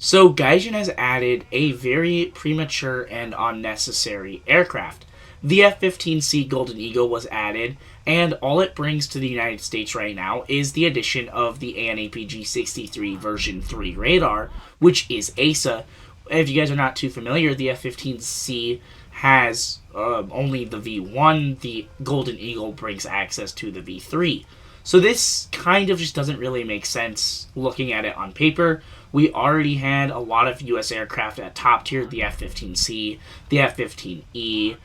So Gaijin has added a very premature and unnecessary aircraft. The F-15C Golden Eagle was added, and all it brings to the United States right now is the addition of the ANAPG-63 version 3 radar, which is AESA. If you guys are not too familiar, the F-15C has only the V1. The Golden Eagle brings access to the V3. So this kind of just doesn't really make sense looking at it on paper. We already had a lot of U.S. aircraft at top tier, the F-15C, the F-15E,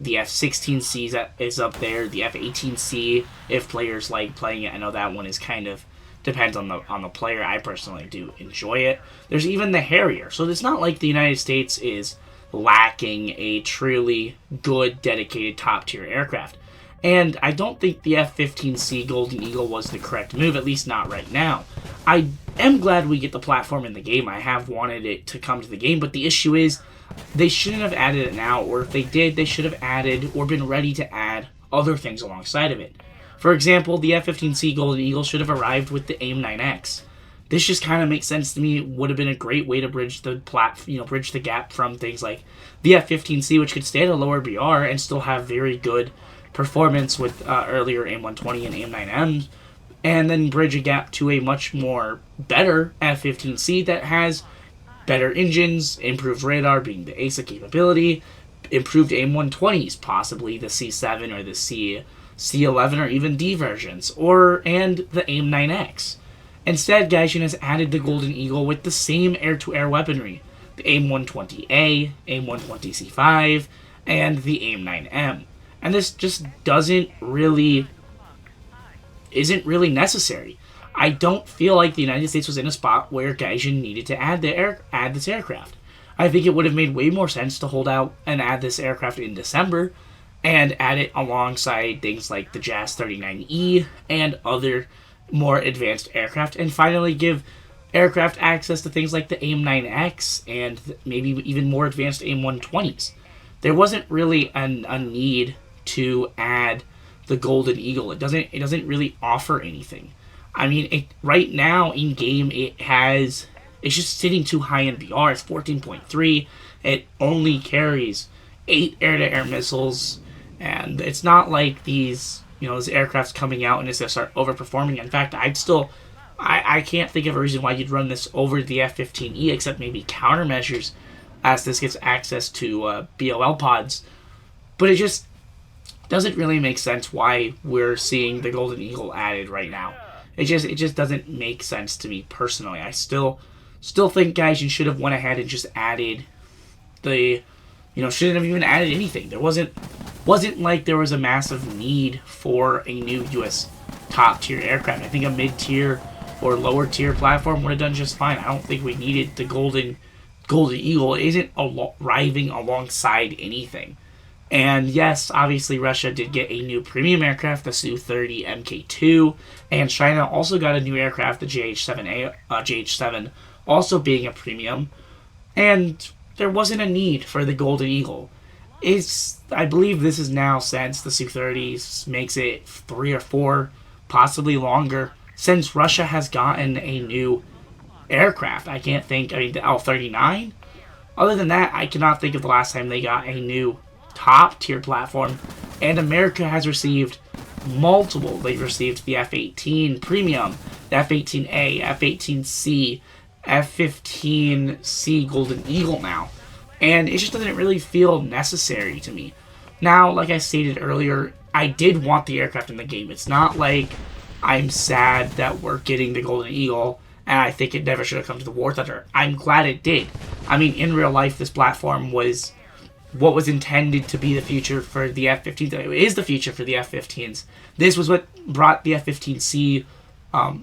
the F-16C is up there, the F-18C, if players like playing it. I know that one is kind of, depends on the player. I personally do enjoy it. There's even the Harrier. So it's not like the United States is lacking a truly good, dedicated, top tier aircraft. And I don't think the F-15C Golden Eagle was the correct move, at least not right now. I am glad we get the platform in the game. I have wanted it to come to the game, but the issue is they shouldn't have added it now, or if they did, they should have added or been ready to add other things alongside of it. For example, the F-15C Golden Eagle should have arrived with the AIM-9X. This just kind of makes sense to me. It would have been a great way to bridge the gap from things like the F-15C, which could stay at a lower BR and still have very good performance with earlier AIM-120 and AIM-9Ms, and then bridge a gap to a much more better F-15C that has better engines, improved radar being the AESA capability, improved AIM-120s, possibly the C7 or the C11 or even D versions, and the AIM-9X. Instead, Gaijin has added the Golden Eagle with the same air-to-air weaponry, the AIM-120A, AIM-120C5, and the AIM-9M. And this just isn't really necessary. I don't feel like the United States was in a spot where Gaijin needed to add this aircraft. I think it would have made way more sense to hold out and add this aircraft in December and add it alongside things like the JAS-39E and other more advanced aircraft, and finally give aircraft access to things like the AIM-9X and maybe even more advanced AIM-120s. There wasn't really a need to add the Golden Eagle. It doesn't really offer anything. Right now in game it's just sitting too high in BR. It's 14.3. It only carries 8 air-to-air missiles, and it's not like these aircraft's coming out and it's gonna start overperforming. In fact, I can't think of a reason why you'd run this over the F-15E except maybe countermeasures as this gets access to BOL pods. But it just doesn't really make sense why we're seeing the Golden Eagle added right now. It just doesn't make sense to me personally. I still think Gaijin should have went ahead and just added shouldn't have even added anything. There wasn't like there was a massive need for a new U.S. top tier aircraft. I think a mid tier or lower tier platform would have done just fine. I don't think we needed the Golden Eagle. It isn't arriving alongside anything. And yes, obviously Russia did get a new premium aircraft, the Su-30 Mk2, and China also got a new aircraft, the JH-7, also being a premium. And there wasn't a need for the Golden Eagle. I believe this is now, since the Su-30 makes it 3 or 4, possibly longer, since Russia has gotten a new aircraft. I can't think, the L-39? Other than that, I cannot think of the last time they got a new top tier platform, and America has received multiple. They've received the F-18 Premium, the F-18A, F-18C, F-15C Golden Eagle now, and it just doesn't really feel necessary to me. Now, like I stated earlier, I did want the aircraft in the game. It's not like I'm sad that we're getting the Golden Eagle and I think it never should have come to the WarThunder. I'm glad it did. In real life, this platform was what was intended to be the future for the F-15s. It is the future for the F-15s. This was what brought the F-15C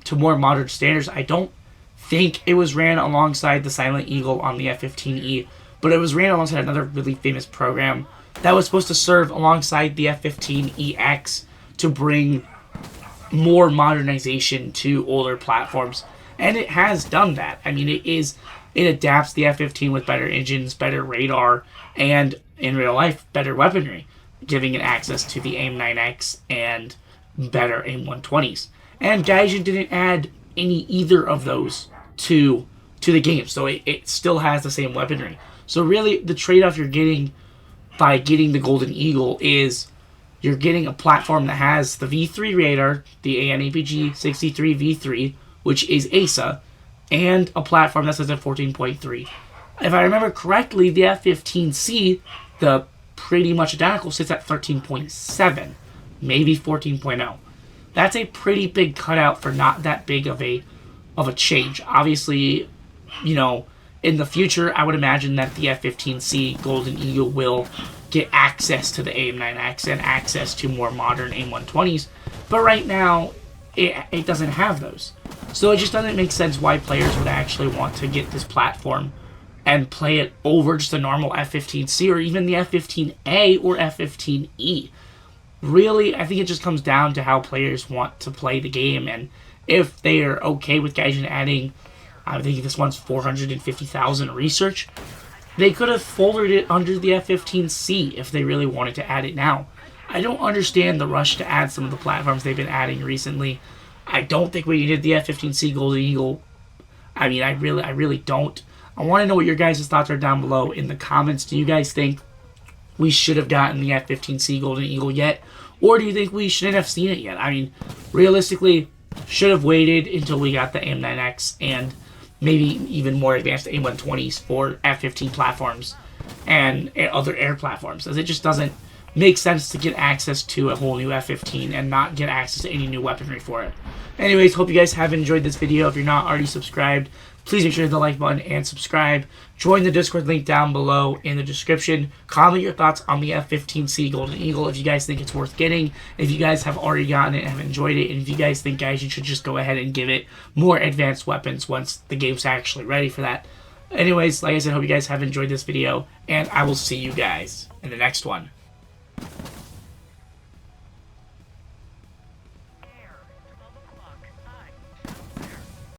to more modern standards. I don't think it was ran alongside the Silent Eagle on the F-15E, but it was ran alongside another really famous program that was supposed to serve alongside the F-15EX to bring more modernization to older platforms. And it has done that. It adapts the F-15 with better engines, better radar, and in real life, better weaponry, giving it access to the AIM-9X and better AIM-120s. And Gaijin didn't add either of those to to the game. So it still has the same weaponry. So really, the trade-off you're getting by getting the Golden Eagle is you're getting a platform that has the V3 radar, the AN/APG 63 V3, which is AESA, and a platform that says at 14.3. If I remember correctly, the F-15C, the pretty much identical, sits at 13.7, maybe 14.0. That's a pretty big cutout for not that big of a change. Obviously, you know, in the future, I would imagine that the F-15C Golden Eagle will get access to the AIM-9X and access to more modern AIM-120s, but right now, it doesn't have those. So it just doesn't make sense why players would actually want to get this platform and play it over just a normal F-15C or even the F-15A or F-15E. Really, I think it just comes down to how players want to play the game, and if they are okay with Gaijin adding, I think this one's 450,000 research, they could have folded it under the F-15C if they really wanted to add it now. I don't understand the rush to add some of the platforms they've been adding recently. I don't think we needed the F-15C Golden Eagle. I mean, I really don't. I want to know what your guys' thoughts are down below in the comments. Do you guys think we should have gotten the F-15C Golden Eagle yet? Or do you think we shouldn't have seen it yet? I mean, realistically, should have waited until we got the AIM-9X and maybe even more advanced AIM-120s for F-15 platforms and other air platforms, as it just doesn't make sense to get access to a whole new F-15 and not get access to any new weaponry for it. Anyways, hope you guys have enjoyed this video. If you're not already subscribed, please make sure to hit the like button and subscribe. Join the Discord link down below in the description. Comment your thoughts on the F-15C Golden Eagle if you guys think it's worth getting, if you guys have already gotten it and have enjoyed it, and if you guys think, guys, you should just go ahead and give it more advanced weapons once the game's actually ready for that. Anyways, like I said, hope you guys have enjoyed this video, and I will see you guys in the next one.